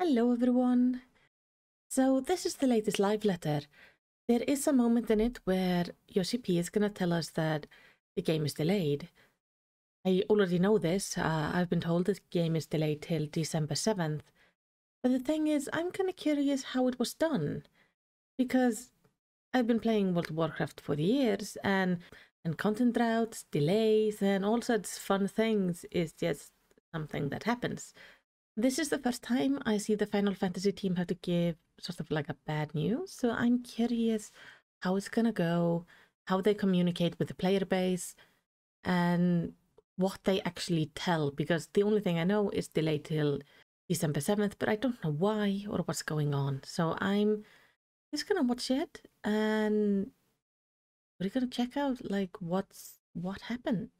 Hello everyone. So this is the latest live letter. There is a moment in it where Yoshi P is going to tell us that the game is delayed. I already know this. I've been told the game is delayed till December 7th. But the thing is, I'm kind of curious how it was done. Because I've been playing World of Warcraft for years, and content droughts, delays, and all such fun things is just something that happens. This is the first time I see the Final Fantasy team have to give sort of like a bad news, so I'm curious how it's gonna go, how they communicate with the player base, and what they actually tell, because the only thing I know is delayed till December 7th, but I don't know why or what's going on. So I'm just gonna watch it and we're gonna check out like what happened.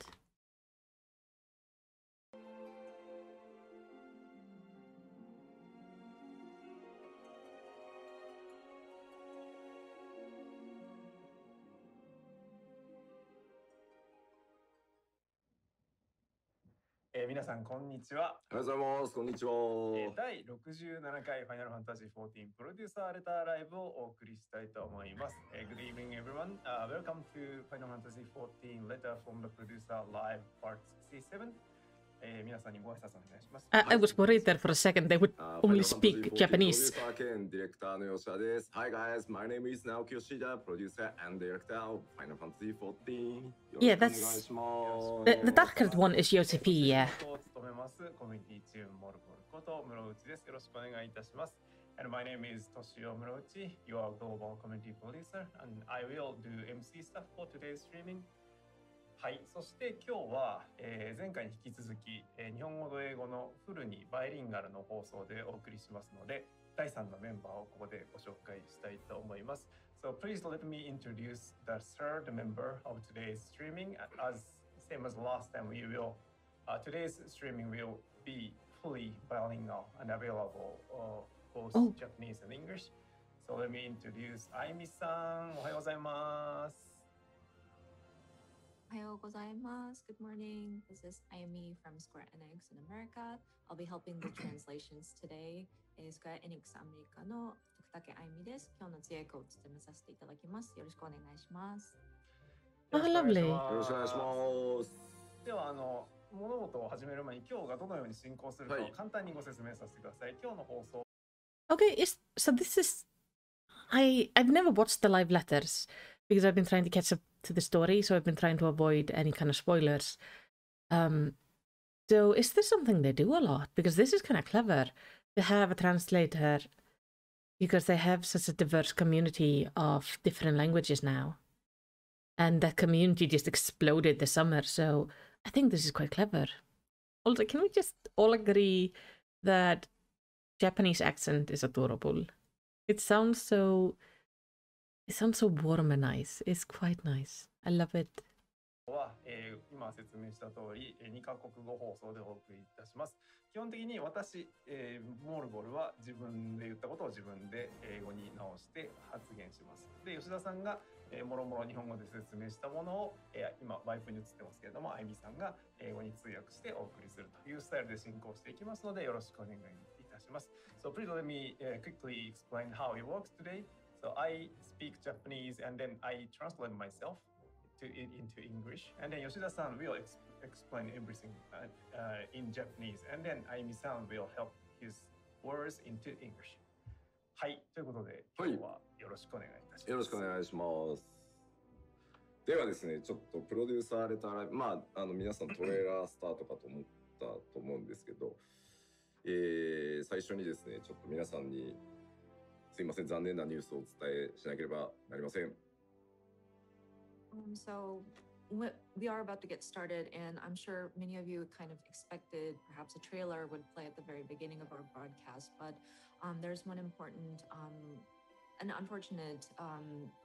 Hey, 皆さんこんにちは。おはようございます。こんにちは。第67回ファイナルファンタジー14プロデューサーレターライブをお送りしたいと思います。Good evening, everyone. Welcome to Final Fantasy 14 Letter from the Producer Live Part 67. 皆さんにご挨拶お願いします。I was worried there for a second they would only speak Japanese. Hi guys, my name is Naoki Yoshida, producer and director of Final Fantasy 14. Yeah, that's the dark-haired one is Yoshi P, yeah. 務めますコミュニティチームモルボルこと室内です。よろしくお願いいたします。And my name is Toshio Murouchi, your global community producer, and I will do MC stuff for today's streaming. はい、そして今日は、前回に引き続き、日本語と英語のフルにバイリンガルの放送でお送りしますので、第3のメンバーをここでご紹介したいと思います。So please let me introduce the third member of today's streaming. As same as last time, today's streaming will be fully bilingual and available both Japanese and English. So let me introduce Aimi san. おはようございます。Ohayou gozaimasu. Good morning. This is Ayumi from Square Enix in America. I'll be helping the translations today. Square Enix アメリカの徳竹あゆみです。今日の通訳を務めさせていただきます。よろしくお願いします。Oh, lovely. よろしくお願いします。では物事を始める前に今日がどのように進行するかを簡単にご説明させてください。今日の放送。Okay, so this is I've never watched the live letters because I've been trying to catch up to the story, so I've been trying to avoid any kind of spoilers. So is this something they do a lot? Because this is kind of clever to have a translator, because they have such a diverse community of different languages now. And that community just exploded this summer, so I think this is quite clever. Also, can we just all agree that Japanese accent is adorable? It sounds so warm and nice. It's quite nice. I love it. は、今説明した通り、2カ国語放送でお送りいたします。基本的に私、モールボルは自分で言ったことを自分で英語に直して発言します。で、吉田さんが、もろもろ日本語で説明したものを、今ワイプに映ってますけれども、あゆみさんが英語に通訳してお送りするというスタイルで進行していきますので、よろしくお願いいたします。So please let me quickly explain how it works today. So I speak Japanese and then I translate myself into English, and then Yoshida-san will explain everything in Japanese, and then Ayumi-san will help his words into English. はい、ということで今日はよろしくお願いいたします。よろしくお願いします。ではですね、ちょっとプロデューサーレターライブ、皆さんトレーラースタートかと思ったと思うんですけど、最初にですね、ちょっと皆さんにすいません、残念なニュースをお伝えしなければなりません。So we are about to get started, and I'm sure many of you kind of expected perhaps a trailer would play at the very beginning of our broadcast, but there's one important an unfortunate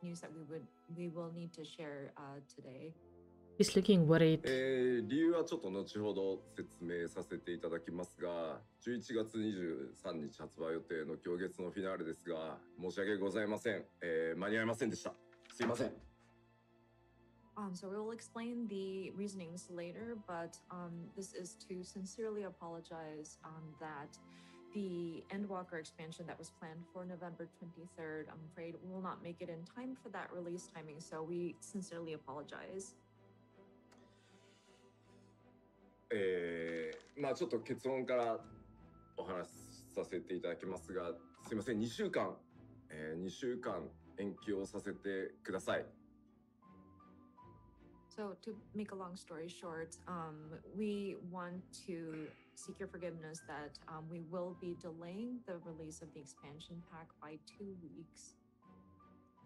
news that we will need to share today. He's looking worried. 理由はちょっと後ほど説明させていただきますが、11月23日発売予定の今日月のフィナーレですが、申し訳ございません。間に合いませんでした。すいません。So we will explain the reasonings later, but this is to sincerely apologize that the Endwalker expansion that was planned for November 23rd, I'm afraid will not make it in time for that release timing, so we sincerely apologize. まあちょっと結論からお話しさせていただきますが、すいません、2週間延期をさせてください。So to make a long story short, we want to seek your forgiveness that we will be delaying the release of the expansion pack by 2 weeks.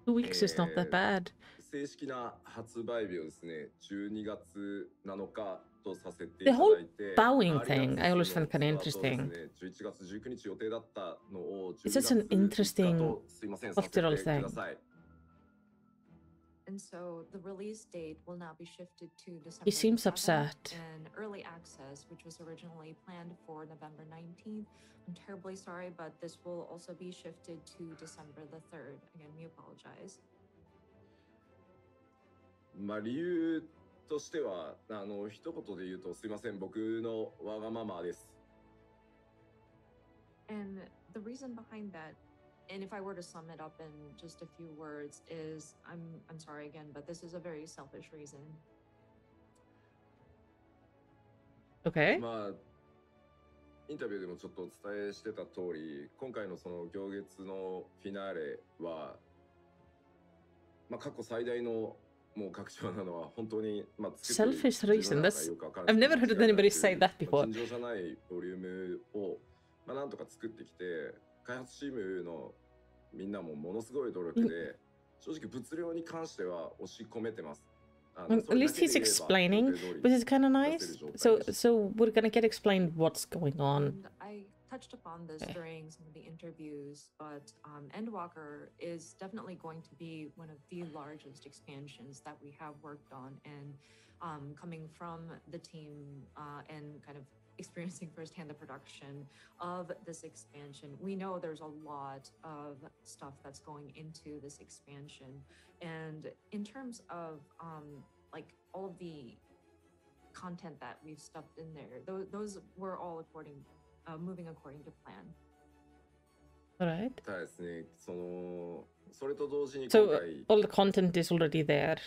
2 weeks is not that bad. 正式な発売日をですね、12月7日とさせてい The た whole だいて、 bowing thing, I always found kind of interesting. 11月19日予定だったのを It's such an interesting すいません、させて cultural くだ thing. さい。 And so the release date will now be shifted to December He seems the 7th, upset. and early access, which was originally planned for November 19th. I'm terribly sorry, but this will also be shifted to December the 3rd. Again, we apologize. まあ理由としては、一言で言うとすいません、僕のわがままです。And the reason behind that, and if I were to sum it up in just a few words, is I'm sorry again, but this is a very selfish reason. Okay. まあインタビューでもちょっとお伝えしてた通り、今回のその行月のフィナーレは、まあ過去最大のもう拡張なのは本当にまあ Selfish reason. That's I've never heard anybody say that before. 尋常じゃないボリュームをまあなんとか作ってきて、開発チームのみんなもものすごい努力で、正直物量に関しては押し込めてます。At least he's explaining, which is kind of nice. So we're gonna get explained what's going on. And I touched upon this during some of the interviews, but Endwalker is definitely going to be one of the largest expansions that we have worked on, and coming from the team and kind of experiencing firsthand the production of this expansion, we know there's a lot of stuff that's going into this expansion. And in terms of like all of the content that we've stuffed in there, those were all moving according to plan. Alright. ただですね、それと同時に今 So 回 all the content is already there.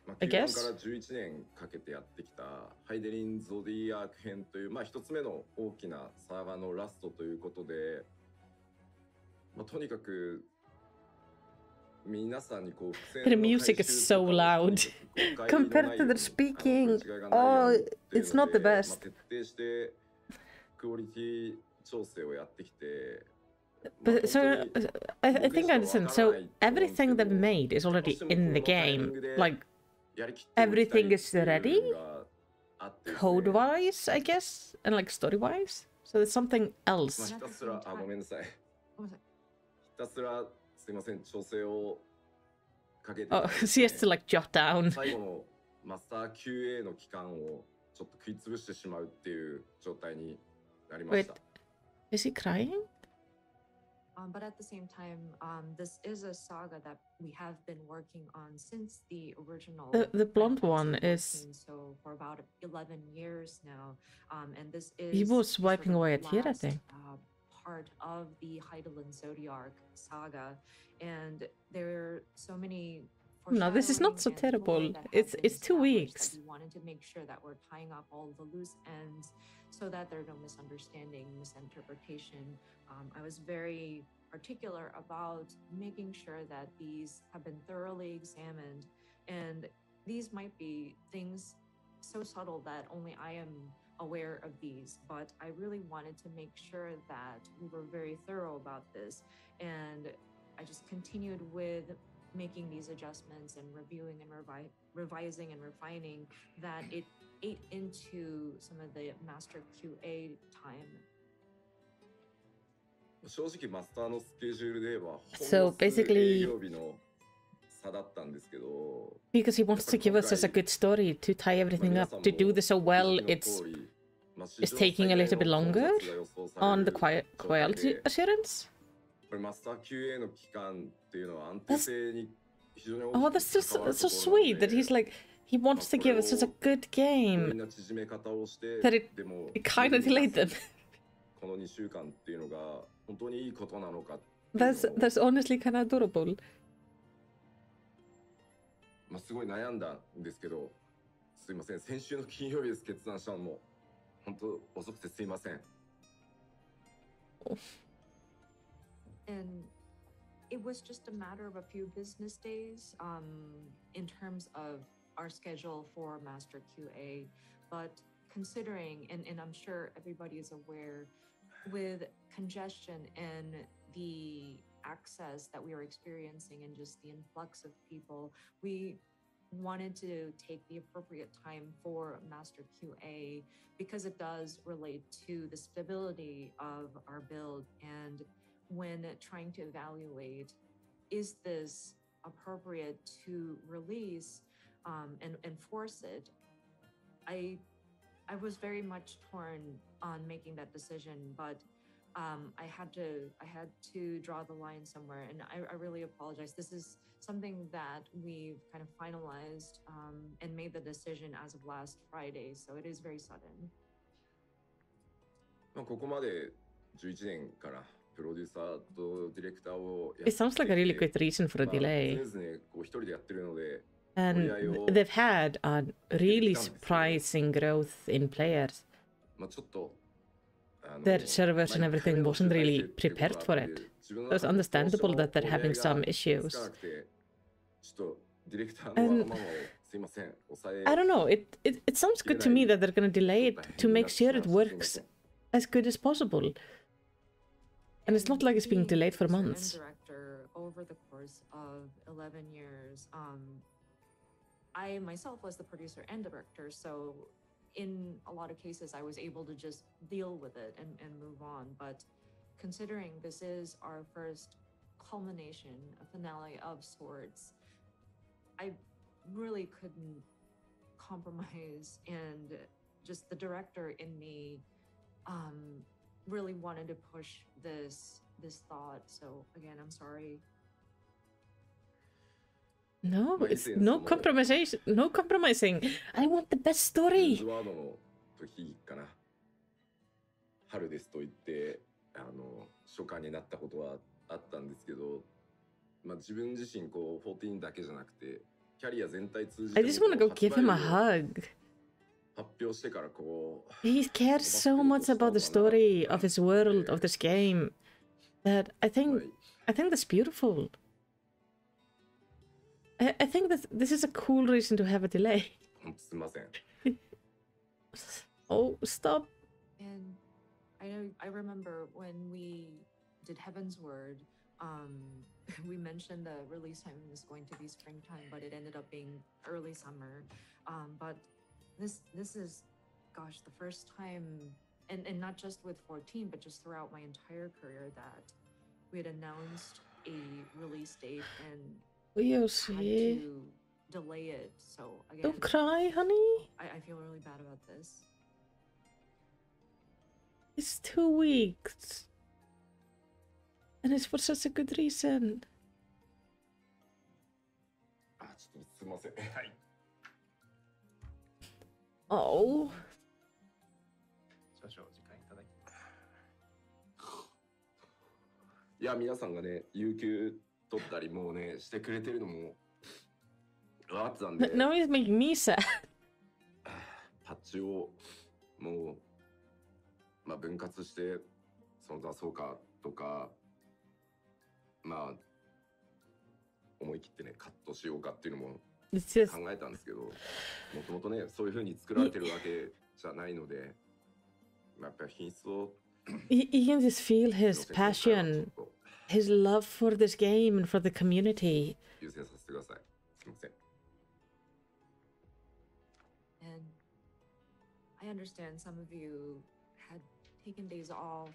まあ I 9 guess から11年かけてやってきたハイデリン・ゾディアーク編というまあ一つ目の大きなサーガのラストということで、まあ、とにかく皆さんにこう The music is so loud compared to the speaking. Oh, it's not the best. 徹底してクオリティ調整をやってきて。 But so I think I understand. So everything they've made is already in the game. Like everything is ready, code-wise, I guess, and like story-wise. So there's something まあ else. ひたすらごめんなさい。ごめんなさい。ひたすらすいません調整をかけて、 Oh, she has to like jot down. 最後のマスター QA の期間をちょっと食いつぶしてしまうっていう状態になりまし Wait, た。 is he crying? But at the same time, this is a saga that we have been working on since the original. The blonde Final one Fantasy is. 14, so for about 11 years now, and this is. He was the wiping sort of away a tear, I last, think. Part of the Heidelin Zodiac saga, and there are so many. No, this is not so foreshadowing and lore terrible. that have It's been 2 established weeks. that we wanted to make sure that we're tying up all the loose ends, so that there are no misunderstanding, misinterpretation. I was very particular about making sure that these have been thoroughly examined, and these might be things so subtle that only I am aware of these, but I really wanted to make sure that we were very thorough about this, and I just continued with making these adjustments and reviewing and revising and refining that it ate into some of the master QA time. 正直マスターのスケジュールで言えば So basically- 営業日の差だったんですけど、 Because he wants to give us as a good story to tie everything up, to do this so well. It's taking a little bit longer on the quality assurance. これマスター QA の期間っていうのは安定性に非常に大きく Oh, that's just so sweet that he's like, he wants to give us such a good みん game な縮め方をして that it でも kind of delayed them. この2週間っていうのが本当にいいことなのか。 That's honestly kind of adorable. まあすごい悩んだんですけど、すいません、先週の金曜日です決断したのも本当遅くてすいません。And it was just a matter of a few business days in terms of our schedule for Master QA. But considering, and I'm sure everybody is aware, with congestion and the access that we are experiencing and just the influx of people, we wanted to take the appropriate time for Master QA because it does relate to the stability of our build. And when trying to evaluate, is this appropriate to release and enforce it, I was very much torn on making that decision, but I had to draw the line somewhere, and I really apologize. This is something that we've kind of finalized and made the decision as of last Friday, so it is very sudden. まあここまで11年からプロデューサーとディレクターをや It sounds like a really good reason for a まあ delay. 常々こう一人でやってるので、 And they've had a really surprising growth in players. まあちょっと Their servers and everything wasn't really prepared for it. So it's understandable that they're having some issues. And I don't know, it sounds good to me that they're going to delay it to make sure it works as good as possible. And it's not like it's being delayed for months. Director, over the course of 11 years, I myself was the producer and director, so in a lot of cases I was able to just deal with it and move on. But considering this is our first culmination, a finale of sorts, I really couldn't compromise, and just the director in me really wanted to push this thought. So again, I'm sorry. No, it's no compromisation, no compromising. I want the best story. ワードの時かな。春ですと言って初夏になったことはあったんですけど、まあ自分自身こう14だけじゃなくてキャリア全体通じて I just want to go give him a hug. 発表してからこう He cares so much about the story of his world, of this game, that I think that's beautiful. I think that this is a cool reason to have a delay. すみません。 Oh, stop. And I remember when we did Heaven's Word, we mentioned the release time was going to be springtime, but it ended up being early summer. But this is, gosh, the first time, and not just with 14, but just throughout my entire career, that we had announced a release date and Yoshi, had to delay it. So again, don't cry, honey. I feel really bad about this. It's 2 weeks. And it's for such a good reason. あ、ちょっとすみません。はい。 Oh. 少々お時間いただきます。いや皆さんがね有給取ったりもうねしてくれてるのも分かってたんで。 Now he's making me sad. パッチをもうまあ分割してその出そうかとかまあ思い切ってねカットしようかっていうのも It's just 考えたんですけど、もともとねそういう風に作られてるわけじゃないので、まあやっぱり品質を you can just feel his passion, his love for this game and for the community. 優先させてください。すみません。 And I understand some of you had taken days off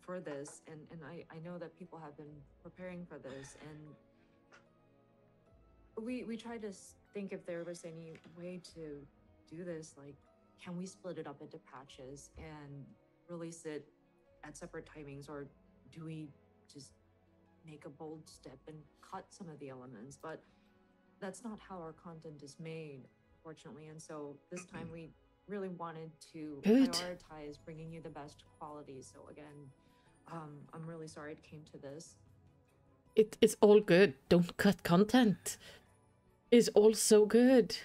for this, and I know that people have been preparing for this, and we tried to think if there was any way to do this, like, can we split it up into patches and release it at separate timings, or do we just make a bold step and cut some of the elements? But that's not how our content is made, fortunately. And so this time we really wanted to Good. prioritize bringing you the best quality. So again, I'm really sorry it came to this. It's all good. Don't cut content. It's all so good.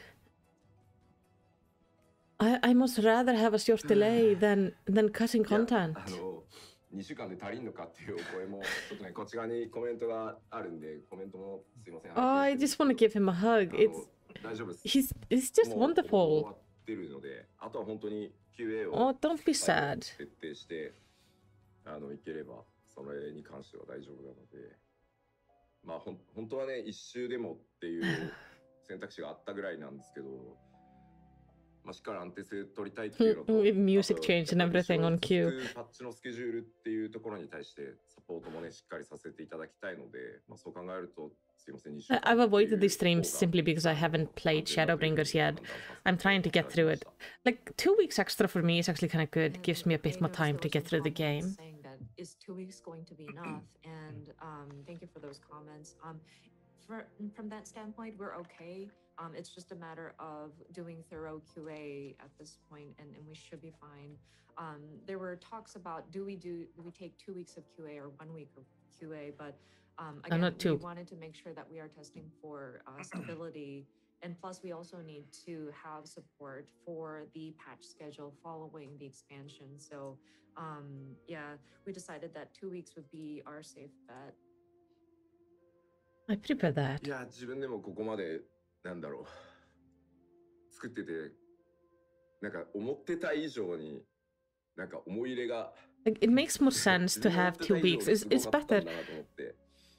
I must rather have a short delay than cutting いや content. 2週間で足りんのかっていうお声もちょっとねこっち側にコメントがあるんでコメントもすいません。 Oh, I just want to give him a hug. 大丈夫です。 It's just もう wonderful. 終わってるので、あとは本当に QA を Oh, don't be 最後 sad. 徹底していければそれに関しては大丈夫なので、まあ本当はね一周でもっていう選択肢があったぐらいなんですけど。まあ、しっかり安定性取りたいっていうのと Music change and everything on cue. パッチのスケジュールっていうところに対してサポートもねしっかりさせていただきたいので、まあ、そう考えるとすいません。I've avoided these streams simply because I haven't played Shadowbringers yet. I'm trying to get through it. Like 2 weeks extra for me is actually kind of good. It gives me a bit more time to get through the game. Saying that is 2 weeks going to be enough? And thank you for those comments. From that standpoint, we're okay. It's just a matter of doing thorough QA at this point, and we should be fine. There were talks about do we take 2 weeks of QA or 1 week of QA, but again, not two. we wanted to make sure that we are testing for stability, and plus we also need to have support for the patch schedule following the expansion. So yeah, we decided that 2 weeks would be our safe bet. I prefer that. いや自分でもここまでなんだろう作っててなんか思ってた以上になんか思い入れが Like, it makes more sense to have 2 weeks. It's better.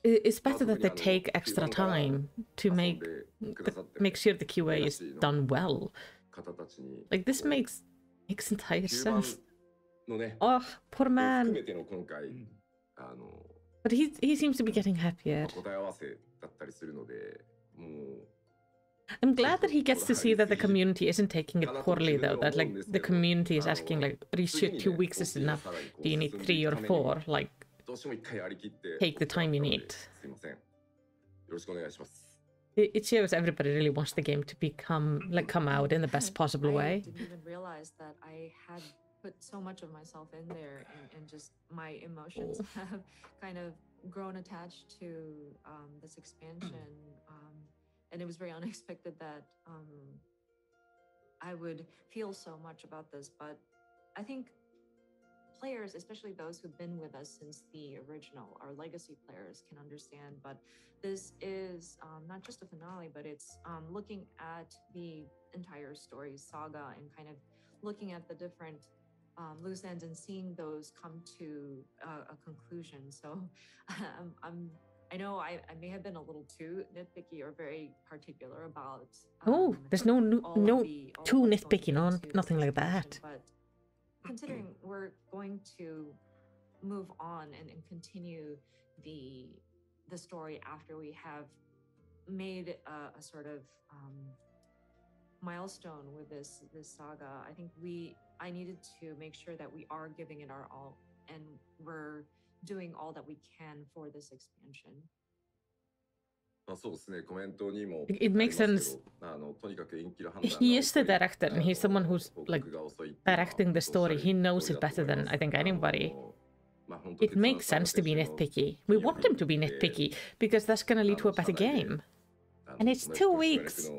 It's better that they take extra time to make sure the QA is done well. Like this makes entire sense. Oh, poor man. But he seems to be getting happier. I'm glad that he gets to see that the community isn't taking it poorly, though. That like the community is asking, like, are you sure 2 weeks is enough? Do you need 3 or 4? Like, take the time you need. It shows everybody really wants the game to come out in the best possible way. I didn't even realize that I had put so much of myself in there, and just my emotions have kind of grown attached to this expansion. And it was very unexpected that I would feel so much about this. But I think players, especially those who've been with us since the original, our legacy players, can understand. But this is not just a finale, but it's looking at the entire story saga and kind of looking at the different loose ends and seeing those come to a conclusion. So I know I may have been a little too nitpicky or very particular about. Oh, there's no too nitpicky, nothing like that. But considering we're going to move on and continue the story after we have made a sort of milestone with this saga, I think I needed to make sure that we are giving it our all, and we're doing all that we can for this expansion. It makes sense. He is the director, and he's the one who's like directing the story. He knows it better than I think anybody. It makes sense to be nitpicky. We want him to be nitpicky because that's going to lead to a better game. And it's 2 weeks.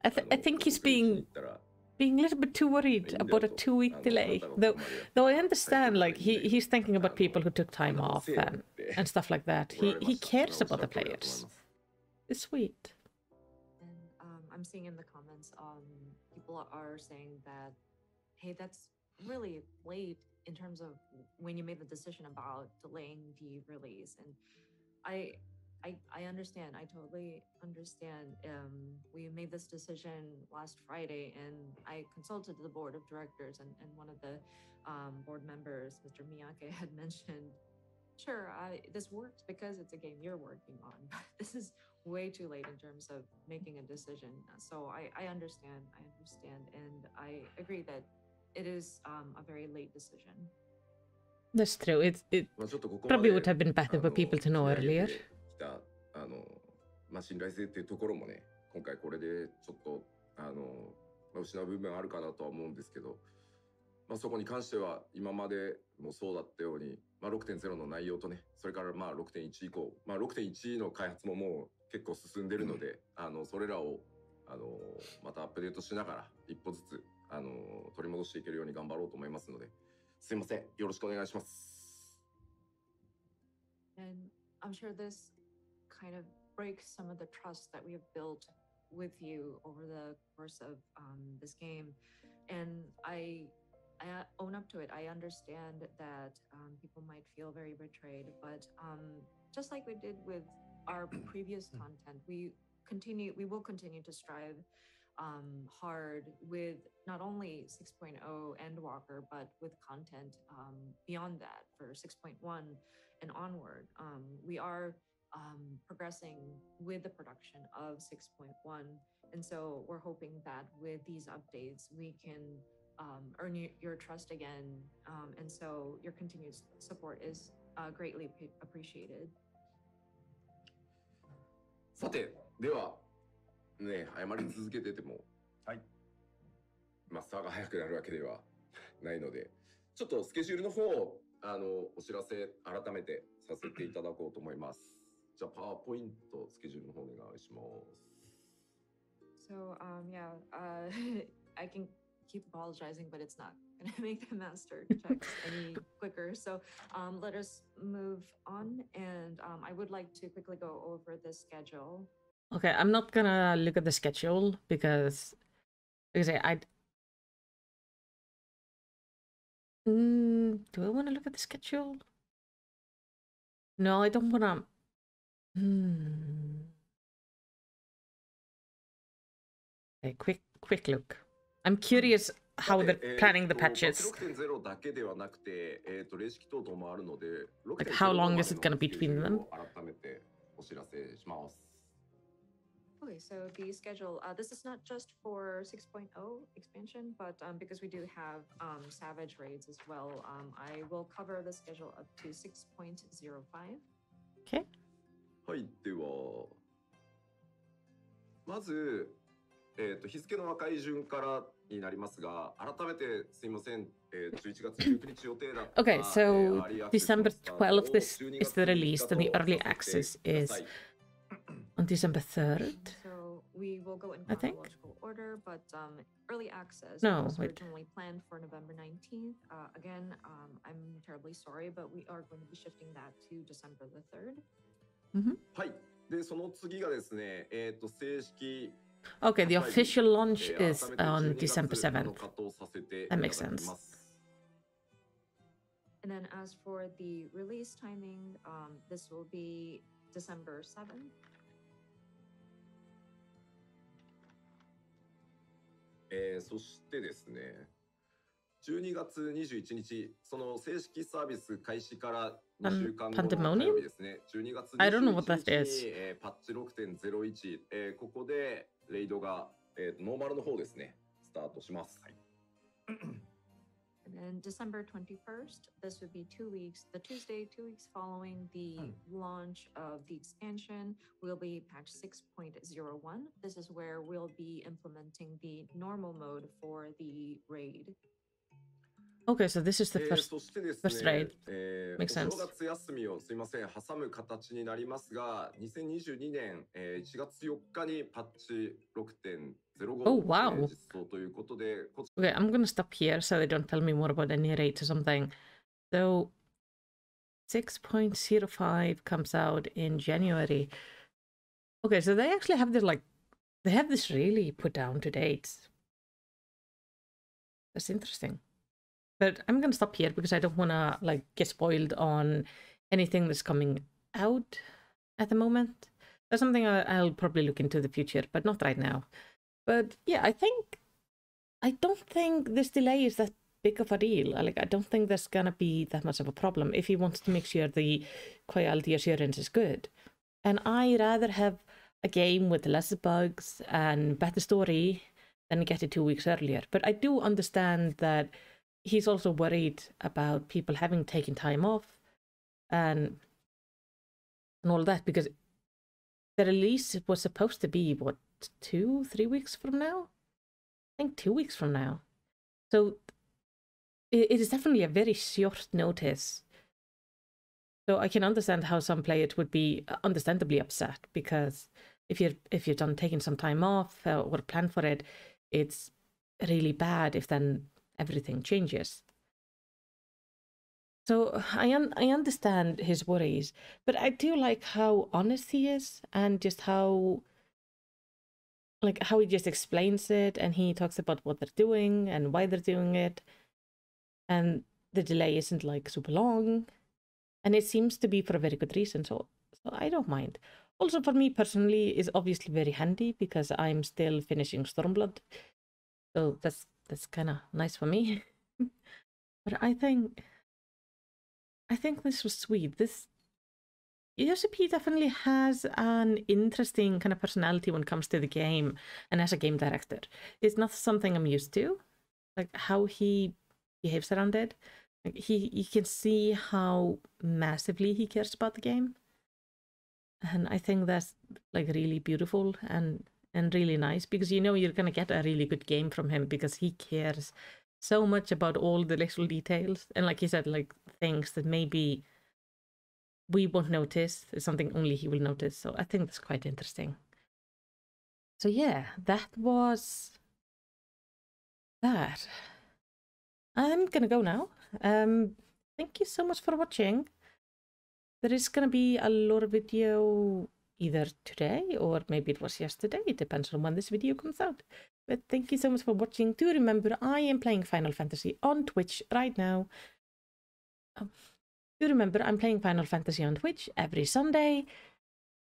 I think he's being a little bit too worried about a 2-week delay. Though I understand, like he's thinking about people who took time off and stuff like that. He cares about the players. It's sweet. And I'm seeing in the comments, people are saying that, hey, that's really late in terms of when you made the decision about delaying the release. And I understand. I totally understand. We made this decision last Friday, and I consulted the board of directors, and one of the board members, Mr. Miyake, had mentioned, sure, this works because it's a game you're working on, but this is way too late in terms of making a decision. So I understand, and I agree that it is a very late decision. That's true. It probably would have been better for people to know earlier. 信頼性っていうところもね今回これでちょっと失う部分あるかなとは思うんですけど、そこに関しては今までもそうだったように、6.0 の内容とね、それから6.1 以降、6.1 の開発ももう結構進んでるので、それらをまたアップデートしながら一歩ずつ取り戻していけるように頑張ろうと思いますので、すいません、よろしくお願いします。And I'm sure this kind of breaks some of the trust that we have built with you over the course of this game. And I own up to it. I understand that people might feel very betrayed, but just like we did with our previous content, we will continue to strive hard with not only 6.0 Endwalker, but with content beyond that for 6.1 and onward. We are progressing with the production of 6.1. And so we're hoping that with these updates, we can earn your trust again. And so your continued support is greatly appreciated. さて、では、ね、謝り続けてても、はい。マスターが早くなるわけではないので、ちょっとスケジュールの方をお知らせ改めてさせていただこうと思います。じゃあパワーポイントスケジュールの方お願いします。So I can keep apologizing, but it's not going to make the master checks any quicker. So let us move on, and I would like to quickly go over the schedule. Okay, I'm not gonna look at the schedule because I do I want to look at the schedule? No, I don't want to. Okay, quick look. I'm curious how they're planning the patches. 6.0 だけではなくて、レシピ等々もあるので、Like how long is it gonna be between them? 改めてお知らせします。Okay, so the schedule, this is not just for 6.0 expansion, but because we do have Savage raids as well, I will cover the schedule up to 6.05. Okay. はい、では、まず、日付の和解順からになりますが、改めてすいません、11月19日予定だった。Okay, so December 12th is the release, and the early access is on December 3rd. So we will go in I think. chronological order, but early access No, was wait. originally planned for November 19th. Again, I'm terribly sorry, but we are going to be shifting that to December the 3rd. はい。で、その次がですね、正式 Okay, the official launch is on December 7th. That makes sense. And then as for the release timing, this will be December 7th. そしてですね、12月21日、その正式サービス開始から2週間後の火曜日ですね、12月21日にパッチ 6.01、ここでレイドが、ノーマルの方ですね、スタートします。はい。And then December 21st, this would be 2 weeks. The Tuesday, 2 weeks following the launch of the expansion, will be patch 6.01. This is where we'll be implementing the normal mode for the raid. Okay, so this is the first raid. Makes sense. お正月休みをすいません、挟む形になりますが、2022年1月4日にパッチ 6.05 実装ということで、Okay, I'm gonna stop here so they don't tell me more about any raids or something. So 6.05 comes out in January. Okay, so they actually have this they have this really put down to dates. That's interesting. But I'm gonna stop here because I don't wanna get spoiled on anything that's coming out at the moment. That's something I'll probably look into in the future, but not right now. But yeah, I don't think this delay is that big of a deal. I don't think there's gonna be that much of a problem if he wants to make sure the quality assurance is good. And I'd rather have a game with less bugs and better story than get it 2 weeks earlier. But I do understand that he's also worried about people having taken time off and all that, because the release was supposed to be, what, 2-3 weeks from now? think 2 weeks from now. So it is definitely a very short notice. So I can understand how some players would be understandably upset, because if you're done taking some time off or plan for it, it's really bad if then everything changes. So I understand his worries, but I do like how honest he is, and just how he just explains it, and he talks about what they're doing and why they're doing it, and the delay isn't like super long, and it seems to be for a very good reason. So I don't mind. Also, for me personally, is obviously very handy because I'm still finishing Stormblood, so that's kind of nice for me. But I think this was sweet. Yoshi P definitely has an interesting kind of personality when it comes to the game, and as a game director, it's not something I'm used to, like how he behaves around it. Like you can see how massively he cares about the game, and I think that's like really beautiful and really nice, because you're gonna get a really good game from him because he cares so much about all the little details, and like he said, like things that maybe we won't notice is something only he will notice. So I think that's quite interesting. So yeah, that was that. I'm gonna go now. Thank you so much for watching. There is gonna be a lore video either today or maybe it was yesterday. It depends on when this video comes out. But thank you so much for watching. Do remember, I am playing Final Fantasy on Twitch right now. Do remember, I'm playing Final Fantasy on Twitch every Sunday.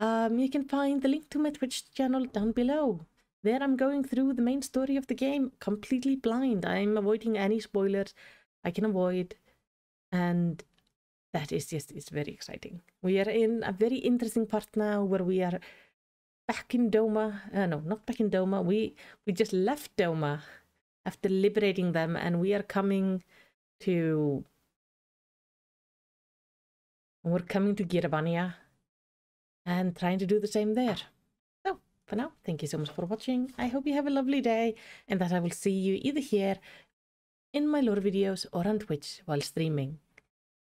You can find the link to my Twitch channel down below. There I'm going through the main story of the game completely blind. I'm avoiding any spoilers I can avoid, and that is it's very exciting. We are in a very interesting part now where we are back in Doma. No, not back in Doma. We just left Doma after liberating them, and we are coming to Giravania and trying to do the same there. So for now, thank you so much for watching. I hope you have a lovely day, and that I will see you either here in my lore videos or on Twitch while streaming.